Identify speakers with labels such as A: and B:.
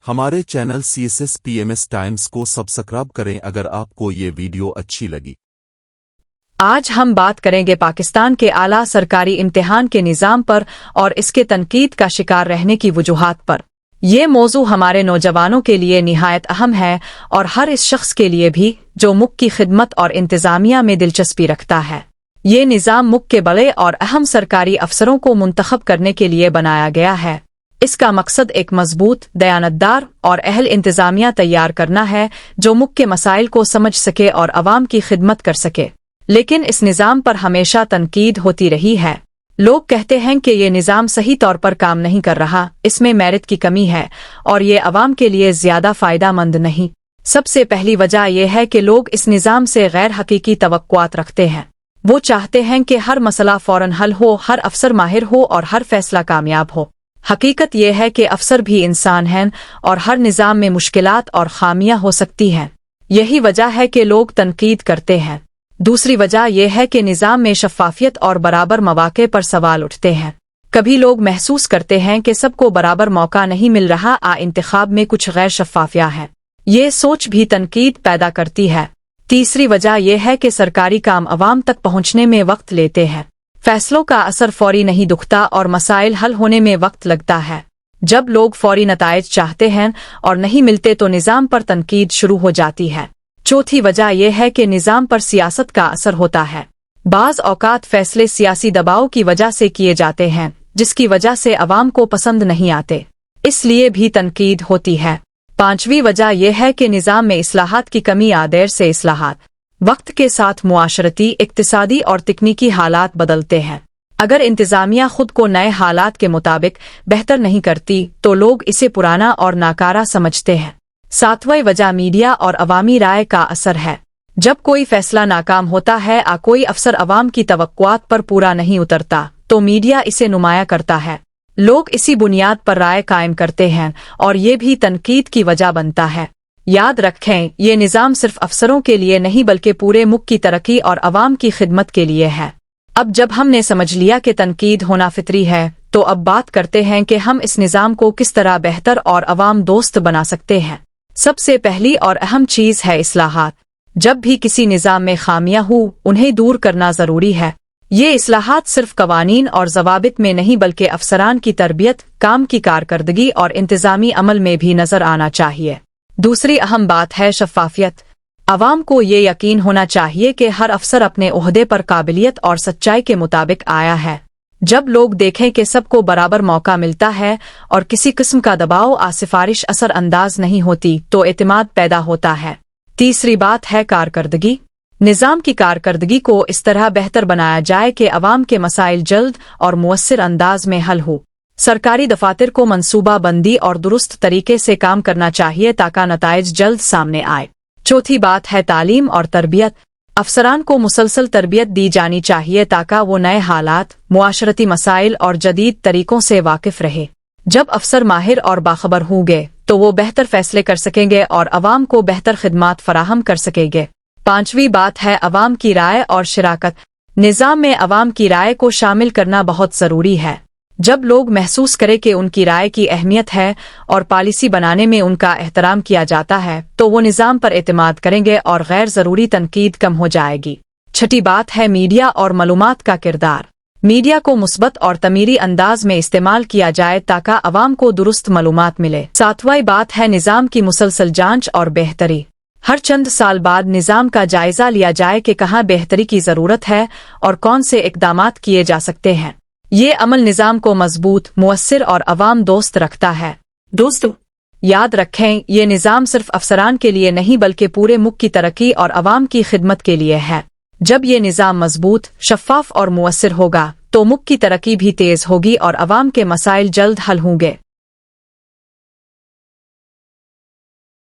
A: ہمارے channel CSS/PMS Times کو subscribe کریں اگر آپ کو یہ ویڈیو اچھی لگی۔
B: آج ہم بات کریں گے پاکستان کے اعلیٰ سرکاری امتحان کے نظام پر اور اس کے تنقید کا شکار رہنے کی وجوہات پر۔ یہ موضوع ہمارے نوجوانوں کے لیے نہایت اہم ہے اور ہر اس شخص کے لیے بھی جو ملک کی خدمت اور انتظامیہ میں دلچسپی رکھتا ہے۔ یہ نظام ملک کے بڑے اور اہم سرکاری افسروں کو منتخب کرنے کے لیے بنایا گیا ہے۔ اس کا مقصد ایک مضبوط، دیانتدار اور اہل انتظامیہ تیار کرنا ہے جو ملک کے مسائل کو سمجھ سکے اور عوام کی خدمت کر سکے۔ لیکن اس نظام پر ہمیشہ تنقید ہوتی رہی ہے۔ لوگ کہتے ہیں کہ یہ نظام صحیح طور پر کام نہیں کر رہا، اس میں میرٹ کی کمی ہے اور یہ عوام کے لیے زیادہ فائدہ مند نہیں۔ سب سے پہلی وجہ یہ ہے کہ لوگ اس نظام سے غیر حقیقی توقعات رکھتے ہیں۔ وہ چاہتے ہیں کہ ہر مسئلہ فوراً حل ہو، ہر افسر ماہر ہو اور ہر فیصلہ کامیاب ہو۔ حقیقت یہ ہے کہ افسر بھی انسان ہیں اور ہر نظام میں مشکلات اور خامیاں ہو سکتی ہیں۔ یہی وجہ ہے کہ لوگ تنقید کرتے ہیں۔ دوسری وجہ یہ ہے کہ نظام میں شفافیت اور برابر مواقع پر سوال اٹھتے ہیں۔ کبھی لوگ محسوس کرتے ہیں کہ سب کو برابر موقع نہیں مل رہا، انتخاب میں کچھ غیر شفافیت ہے۔ یہ سوچ بھی تنقید پیدا کرتی ہے۔ تیسری وجہ یہ ہے کہ سرکاری کام عوام تک پہنچنے میں وقت لیتے ہیں۔ فیصلوں کا اثر فوری نہیں دکھتا اور مسائل حل ہونے میں وقت لگتا ہے۔ جب لوگ فوری نتائج چاہتے ہیں اور نہیں ملتے تو نظام پر تنقید شروع ہو جاتی ہے۔ چوتھی وجہ یہ ہے کہ نظام پر سیاست کا اثر ہوتا ہے۔ بعض اوقات فیصلے سیاسی دباؤ کی وجہ سے کیے جاتے ہیں جس کی وجہ سے عوام کو پسند نہیں آتے، اس لیے بھی تنقید ہوتی ہے۔ پانچویں وجہ یہ ہے کہ نظام میں اصلاحات کی کمی۔ دیر سے اصلاحات۔ وقت کے ساتھ معاشرتی، اقتصادی اور تکنیکی حالات بدلتے ہیں۔ اگر انتظامیہ خود کو نئے حالات کے مطابق بہتر نہیں کرتی تو لوگ اسے پرانا اور ناکارہ سمجھتے ہیں۔ ساتویں وجہ میڈیا اور عوامی رائے کا اثر ہے۔ جب کوئی فیصلہ ناکام ہوتا ہے، کوئی افسر عوام کی توقعات پر پورا نہیں اترتا تو میڈیا اسے نمایاں کرتا ہے۔ لوگ اسی بنیاد پر رائے قائم کرتے ہیں اور یہ بھی تنقید کی وجہ بنتا ہے۔ یاد رکھیں، یہ نظام صرف افسروں کے لیے نہیں بلکہ پورے ملک کی ترقی اور عوام کی خدمت کے لیے ہے۔ اب جب ہم نے سمجھ لیا کہ تنقید ہونا فطری ہے تو اب بات کرتے ہیں کہ ہم اس نظام کو کس طرح بہتر اور عوام دوست بنا سکتے ہیں۔ سب سے پہلی اور اہم چیز ہے اصلاحات۔ جب بھی کسی نظام میں خامیاں ہوں، انہیں دور کرنا ضروری ہے۔ یہ اصلاحات صرف قوانین اور ضوابط میں نہیں بلکہ افسران کی تربیت، کام کی کارکردگی اور انتظامی عمل میں بھی نظر آنا چاہیے۔ دوسری اہم بات ہے شفافیت۔ عوام کو یہ یقین ہونا چاہیے کہ ہر افسر اپنے عہدے پر قابلیت اور سچائی کے مطابق آیا ہے۔ جب لوگ دیکھیں کہ سب کو برابر موقع ملتا ہے اور کسی قسم کا دباؤ سفارش اثر انداز نہیں ہوتی تو اعتماد پیدا ہوتا ہے۔ تیسری بات ہے کارکردگی۔ نظام کی کارکردگی کو اس طرح بہتر بنایا جائے کہ عوام کے مسائل جلد اور مؤثر انداز میں حل ہو۔ سرکاری دفاتر کو منصوبہ بندی اور درست طریقے سے کام کرنا چاہیے تاکہ نتائج جلد سامنے آئے۔ چوتھی بات ہے تعلیم اور تربیت۔ افسران کو مسلسل تربیت دی جانی چاہیے تاکہ وہ نئے حالات، معاشرتی مسائل اور جدید طریقوں سے واقف رہے۔ جب افسر ماہر اور باخبر ہوں گے تو وہ بہتر فیصلے کر سکیں گے اور عوام کو بہتر خدمات فراہم کر سکیں گے۔ پانچویں بات ہے عوام کی رائے اور شراکت۔ نظام میں عوام کی رائے کو شامل کرنا بہت ضروری ہے۔ جب لوگ محسوس کریں کہ ان کی رائے کی اہمیت ہے اور پالیسی بنانے میں ان کا احترام کیا جاتا ہے تو وہ نظام پر اعتماد کریں گے اور غیر ضروری تنقید کم ہو جائے گی۔ چھٹی بات ہے میڈیا اور معلومات کا کردار۔ میڈیا کو مثبت اور تعمیری انداز میں استعمال کیا جائے تاکہ عوام کو درست معلومات ملے۔ ساتویں بات ہے نظام کی مسلسل جانچ اور بہتری۔ ہر چند سال بعد نظام کا جائزہ لیا جائے کہ کہاں بہتری کی ضرورت ہے اور کون سے اقدامات کیے جا سکتے ہیں۔ یہ عمل نظام کو مضبوط، مؤثر اور عوام دوست رکھتا ہے۔ دوستو، یاد رکھیں، یہ نظام صرف افسران کے لیے نہیں بلکہ پورے ملک کی ترقی اور عوام کی خدمت کے لیے ہے۔ جب یہ نظام مضبوط، شفاف اور مؤثر ہوگا تو ملک کی ترقی بھی تیز ہوگی اور عوام کے مسائل جلد حل ہوں گے۔